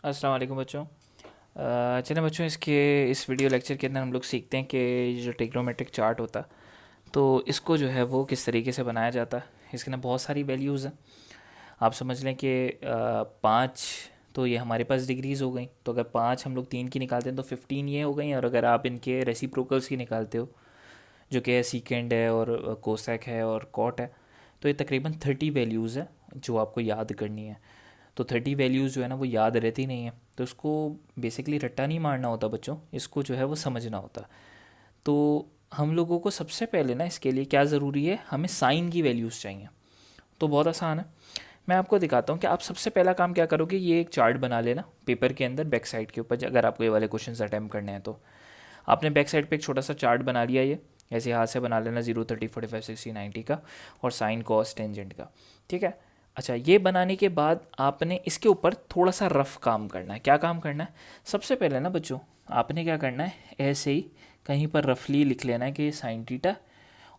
अस्सलाम वालेकुम बच्चों। चलें बच्चों, इस वीडियो लेक्चर के अंदर हम लोग सीखते हैं कि ये जो ट्रिग्नोमेट्रिक चार्ट होता तो इसको जो है वो किस तरीके से बनाया जाता है। इसके अंदर बहुत सारी वैल्यूज़ हैं। आप समझ लें कि 5 तो ये हमारे पास डिग्रीज़ हो गई, तो अगर 5 हम लोग 3 की निकालते हैं तो 15 ये हो गई। और अगर आप इनके रेसिप्रोकल्स की निकालते हो, जो कि सीकेंड है और कोसेक है और कॉट है, तो ये तकरीबन 30 वैल्यूज़ है जो आपको याद करनी है। तो 30 वैल्यूज़ जो है ना वो याद रहती नहीं है, तो इसको बेसिकली रट्टा नहीं मारना होता बच्चों, इसको जो है वो समझना होता। तो हम लोगों को सबसे पहले ना इसके लिए क्या ज़रूरी है, हमें साइन की वैल्यूज़ चाहिए। तो बहुत आसान है, मैं आपको दिखाता हूँ कि आप सबसे पहला काम क्या करोगे। ये एक चार्ट बना लेना पेपर के अंदर बैक साइड के ऊपर, अगर आपको ये वाले क्वेश्चन अटैम्प्ट करने हैं तो। आपने बैक साइड पे एक छोटा सा चार्ट बना लिया, ये ऐसे हाथ से बना लेना 0, 30, 45, 60, 90 का, और साइन कॉस टेंजेंट का। ठीक है। अच्छा, ये बनाने के बाद आपने इसके ऊपर थोड़ा सा रफ काम करना है। क्या काम करना है? सबसे पहले ना बच्चों, आपने क्या करना है, ऐसे ही कहीं पर रफली लिख लेना है कि ये साइन टीटा,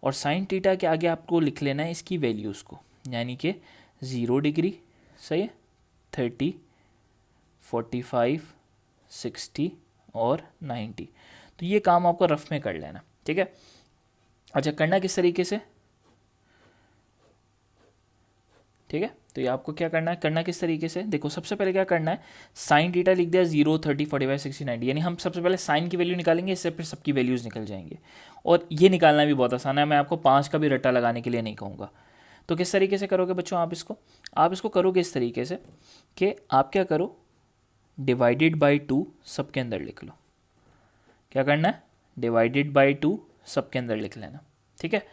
और साइन टीटा के आगे आपको लिख लेना है इसकी वैल्यूज़ को, यानी कि 0 डिग्री, सही है, 30, 45, 60 और 90। तो ये काम आपको रफ में कर लेना, ठीक है। अच्छा, करना किस तरीके से, ठीक है। तो ये आपको क्या करना है, करना किस तरीके से, देखो सबसे पहले क्या करना है, साइन थीटा लिख दिया 0, 30, 45, 60, 90, यानी हम सबसे पहले साइन की वैल्यू निकालेंगे, इससे फिर सबकी वैल्यूज़ निकल जाएंगे। और ये निकालना भी बहुत आसान है, मैं आपको 5 का भी रट्टा लगाने के लिए नहीं कहूँगा। तो किस तरीके से करोगे बच्चों आप इसको करोगे इस तरीके से कि आप क्या करो, डिवाइडेड बाई 2 सबके अंदर लिख लो। क्या करना है, डिवाइडेड बाई 2 सबके अंदर लिख लेना, ठीक है।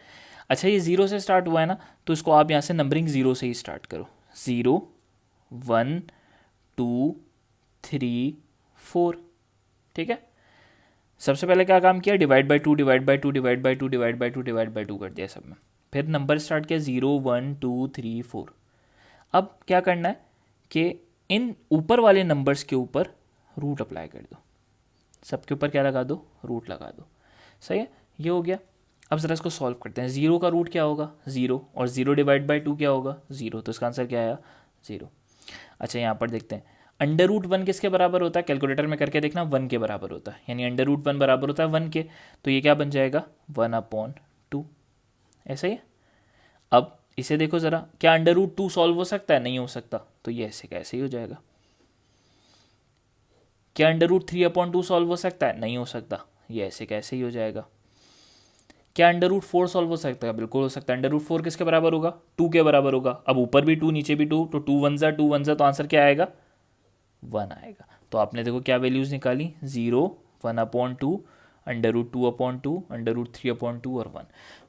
अच्छा, ये ज़ीरो से स्टार्ट हुआ है ना, तो इसको आप यहाँ से नंबरिंग ज़ीरो से ही स्टार्ट करो। 0, 1, 2, 3, 4, ठीक है। सबसे पहले क्या काम किया, divide by two, divide by two, divide by two, divide by two, divide by two कर दिया सब में। फिर नंबर स्टार्ट किया 0, 1, 2, 3, 4। अब क्या करना है कि इन ऊपर वाले नंबर्स के ऊपर रूट अप्लाई कर दो, सबके ऊपर क्या लगा दो, रूट लगा दो। सही है, ये हो गया। अब ज़रा इसको सॉल्व करते हैं। ज़ीरो का रूट क्या होगा, ज़ीरो, और ज़ीरो डिवाइड बाई टू क्या होगा, ज़ीरो, तो इसका आंसर क्या आया, ज़ीरो। अच्छा, यहाँ पर देखते हैं, अंडर रूट वन किसके बराबर होता है, कैलकुलेटर में करके देखना, 1 के बराबर होता है, यानी अंडर रूट वन बराबर होता है 1 के। तो ये क्या बन जाएगा, 1/2, ऐसा ही है। अब इसे देखो ज़रा, क्या अंडर रूट 2 सॉल्व हो सकता है, नहीं हो सकता, तो ये ऐसे कैसे ही हो जाएगा। क्या अंडर रूट 3/2 सॉल्व हो सकता है, नहीं हो सकता, ये ऐसे कैसे ही हो जाएगा। क्या अंडर रूट 4 सॉल्व हो सकता है, बिल्कुल हो सकता है। अंडर रूट 4 किसके बराबर होगा, 2 के बराबर होगा। अब ऊपर भी 2 नीचे भी 2, तो 2 1 ज़ा, तो आंसर क्या आएगा, 1 आएगा। तो आपने देखो क्या वैल्यूज़ निकाली, 0, 1/2, अंडर रूट 2/2, अंडर रूट 3/2 और 1।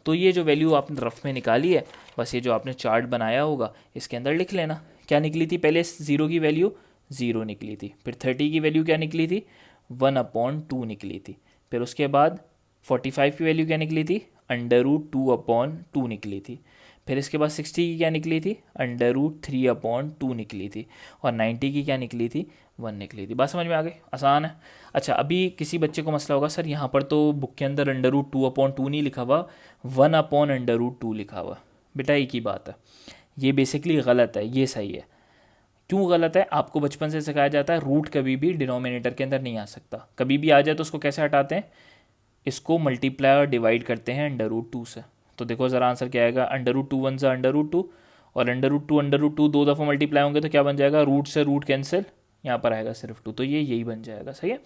तो ये जो वैल्यू आपने रफ में निकाली है, बस ये जो आपने चार्ट बनाया होगा इसके अंदर लिख लेना। क्या निकली थी पहले, 0 की वैल्यू 0 निकली थी, फिर 30 की वैल्यू क्या निकली थी, 1/2 निकली थी, फिर उसके बाद 45 की वैल्यू क्या निकली थी, अंडर रूट 2/2 निकली थी, फिर इसके बाद 60 की क्या निकली थी, अंडर रूट 3/2 निकली थी, और 90 की क्या निकली थी, 1 निकली थी। बात समझ में आ गई, आसान है। अच्छा, अभी किसी बच्चे को मसला होगा, सर यहाँ पर तो बुक के अंदर अंडर रूट 2/2 नहीं लिखा हुआ, 1/√2 लिखा हुआ। बेटा एक ही बात है, ये बेसिकली गलत है, ये सही है। क्यों गलत है, आपको बचपन से सिखाया जाता है रूट कभी भी डिनोमिनेटर के अंदर नहीं आ सकता, कभी भी आ जाए तो उसको कैसे हटाते हैं, इसको मल्टीप्लाई और डिवाइड करते हैं अंडर रूट 2 से। तो देखो ज़रा आंसर क्या आएगा, अंडर रूट 2 1 ज़ा अंडर रूट 2, और अंडर रूट 2 दो दफ़ा मल्टीप्लाई होंगे तो क्या बन जाएगा, रूट से रूट कैंसिल, यहाँ पर आएगा सिर्फ 2, तो ये यही बन जाएगा, सही है।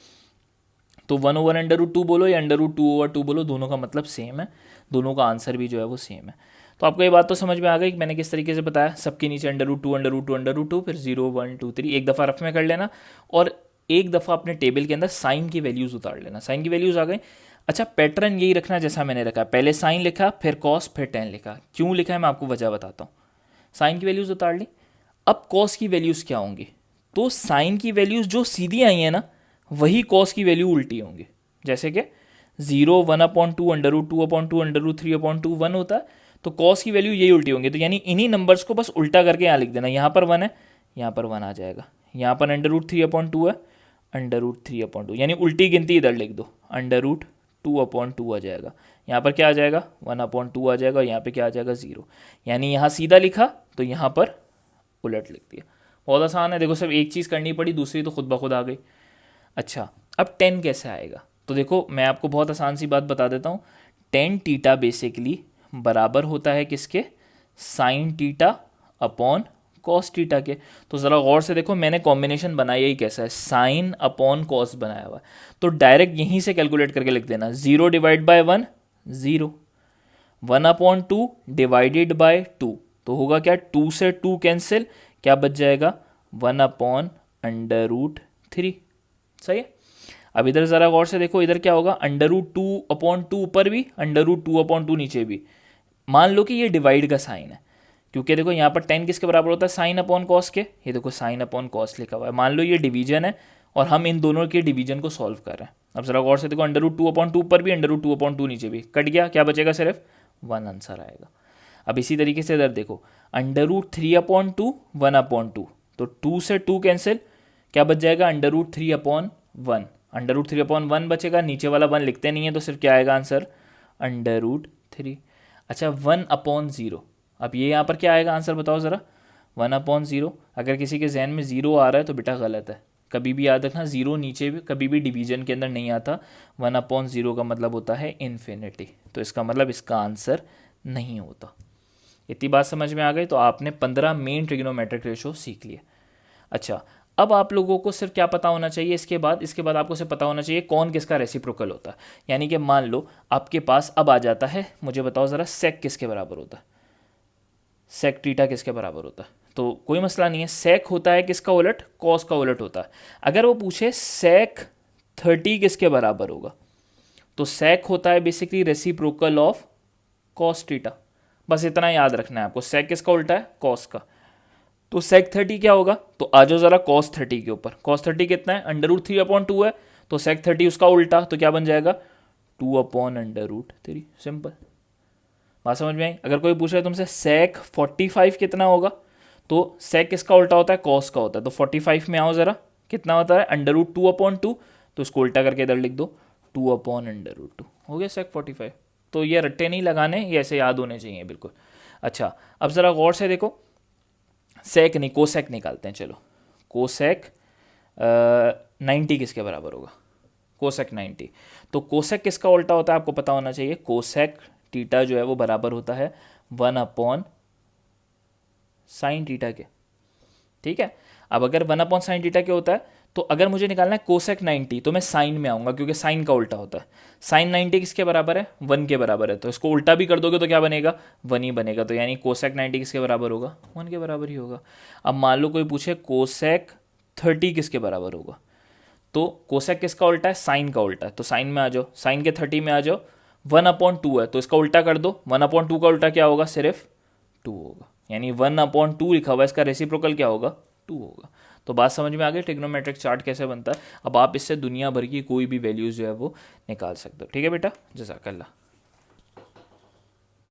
तो 1/√2 बोलो या अंडर रूट 2/2 बोलो, दोनों का मतलब सेम है, दोनों का आंसर भी जो है वो सेम है। तो आपको ये बात तो समझ में आ गई कि मैंने किस तरीके से बताया, सबके नीचे under root 2, under root 2, under root 2, फिर 0, 1, 2, 3 एक दफ़ा रफ में कर लेना, और एक दफ़ा अपने टेबल के अंदर साइन की वैल्यूज़ उतार लेना। साइन की वैल्यूज़ आ गई। अच्छा, पैटर्न यही रखना जैसा मैंने रखा, पहले साइन लिखा, फिर कॉस, फिर टेन लिखा। क्यों लिखा है मैं आपको वजह बताता हूँ। साइन की वैल्यूज़ उतार ली, अब कॉस की वैल्यूज़ क्या होंगी, तो साइन की वैल्यूज़ जो सीधी आई हैं ना, वही कॉस की वैल्यू उल्टी होंगी। जैसे कि 0, 1/2, अंडर रूट 2/2, अंडर रूट 3/2, 1 होता है, तो कॉस की वैल्यू यही उल्टी होंगी। तो यानी इन्हीं नंबर्स को बस उल्टा करके यहाँ लिख देना, यहाँ पर 1 है, यहाँ पर 1 आ जाएगा, यहाँ पर अंडर रूट 3/2 है, अंडर रूट 3/2, यानी उल्टी गिनती इधर लिख दो, अंडर रूट 2/2 आ जाएगा। यहाँ पर क्या आ जाएगा, 1/2 आ जाएगा, और यहाँ पे क्या आ जाएगा, 0। यानी यहाँ सीधा लिखा तो यहाँ पर उलट लिख दिया। बहुत आसान है, देखो सिर्फ एक चीज़ करनी पड़ी, दूसरी तो खुद ब खुद आ गई। अच्छा, अब टेन कैसे आएगा, तो देखो मैं आपको बहुत आसान सी बात बता देता हूँ। टेन टीटा बेसिकली बराबर होता है किसके, sine theta upon cos theta के। तो ज़रा गौर से देखो, मैंने कॉम्बिनेशन बनाया ही कैसा है, साइन अपॉन कॉस बनाया हुआ है। तो डायरेक्ट यहीं से कैलकुलेट करके लिख देना, 0 divide by 1 0, 1 upon 2 divided by 2, तो होगा क्या, 2 से 2 कैंसिल, क्या बच जाएगा, 1 अपॉन अंडर रूट 3। सही है। अब इधर ज़रा गौर से देखो, इधर क्या होगा, अंडर रूट 2 अपॉन 2 ऊपर भी, अंडर रूट 2 अपॉन 2 नीचे भी। मान लो कि ये डिवाइड का साइन है, क्योंकि देखो यहाँ पर टेन किसके बराबर होता है, साइन अपॉन कॉस के। ये देखो साइन अपॉन कॉस लिखा हुआ है, मान लो ये डिवीजन है और हम इन दोनों के डिवीजन को सॉल्व कर रहे हैं। अब जरा गौर से देखो, अंडर रूट 2 अपॉन 2 ऊपर भी, अंडर रूट 2 अपॉन 2 नीचे भी, कट गया, क्या बचेगा, सिर्फ 1 आंसर आएगा। अब इसी तरीके से इधर देखो, अंडर रूट 3 अपॉन 2 1 अपॉन 2, तो 2 से 2 कैंसिल, क्या बच जाएगा, under root 3 upon 1, under root 3 upon 1 बचेगा, नीचे वाला 1 लिखते नहीं है तो सिर्फ क्या आएगा आंसर, अंडर रूट 3। अच्छा, 1 अपॉन 0, अब ये यहाँ पर क्या आएगा आंसर बताओ ज़रा, 1 अपॉन 0। अगर किसी के जहन में 0 आ रहा है तो बेटा गलत है, कभी भी याद रखना, 0 नीचे भी कभी भी डिवीजन के अंदर नहीं आता। 1 अपॉन 0 का मतलब होता है इन्फिनिटी, तो इसका मतलब इसका आंसर नहीं होता। इतनी बात समझ में आ गई, तो आपने 15 मेन ट्रिग्नोमेट्रिक रेशो सीख लिया। अच्छा, अब आप लोगों को सिर्फ क्या पता होना चाहिए, इसके बाद आपको सिर्फ पता होना चाहिए कौन किसका रेसिप्रोकल होता है। यानी कि मान लो आपके पास अब आ जाता है, मुझे बताओ ज़रा सेक किसके बराबर होता है, सेक टीटा किसके बराबर होता है, तो कोई मसला नहीं है, सेक होता है किसका उलट, कॉस का उलट होता है। अगर वो पूछे सेक 30 किसके बराबर होगा, तो सेक होता है basically reciprocal of cos theta. बस इतना याद रखना है आपको, सेक किसका उल्टा है, कॉस का। तो सेक 30 क्या होगा, तो आ जाओ ज़रा कॉस 30 के ऊपर। कॉस 30 कितना है, अंडर रूट 3 अपॉन 2 है, तो सेक 30 उसका उल्टा, तो क्या बन जाएगा, 2 अपॉन अंडर रूट 3। सिंपल बात समझ में आई। अगर कोई पूछ रहा है तुमसे सेक 45 कितना होगा, तो सेक किसका उल्टा होता है, कॉस का होता है। तो 45 में आओ ज़रा, कितना होता है, अंडर रूट 2 अपॉन 2, तो उसको उल्टा करके इधर लिख दो, 2 अपॉन अंडर रूट 2, हो गया सेक 45। तो ये रट्टे नहीं लगाने, ये ऐसे याद होने चाहिए बिल्कुल। अच्छा, अब ज़रा गौर से देखो, सेक नहीं कोसेक निकालते हैं, चलो कोसेक 90 किसके बराबर होगा, कोसेक 90। तो कोसेक किसका उल्टा होता है आपको पता होना चाहिए, कोसेक टीटा जो है वो बराबर होता है 1 अपॉन साइन टीटा के। ठीक है, अब अगर 1 अपॉन साइन टीटा के होता है, तो अगर मुझे निकालना है कोसेक 90, तो मैं साइन में आऊँगा, क्योंकि साइन का उल्टा होता है। साइन 90 किसके बराबर है, 1 के बराबर है, तो इसको उल्टा भी कर दोगे तो क्या बनेगा, 1 ही बनेगा। तो यानी कोसेक 90 किसके बराबर होगा, 1 के बराबर ही होगा। अब मान लो कोई पूछे कोसेक 30 किसके बराबर होगा, तो कोसेक किसका उल्टा है, साइन का उल्टा है, तो साइन में आ जाओ, साइन के 30 में आ जाओ। 1 अपॉन 2 है, तो इसका उल्टा कर दो, 1 अपॉन 2 का उल्टा क्या होगा, सिर्फ 2 होगा। यानी 1 अपॉन 2 लिखा हुआ है, इसका रेसिप्रोकल क्या होगा, 2 होगा। तो बात समझ में आ गई ट्रिग्नोमेट्रिक चार्ट कैसे बनता है। अब आप इससे दुनिया भर की कोई भी वैल्यूज़ जो है वो निकाल सकते हो। ठीक है बेटा, जज़ाकल्लाह।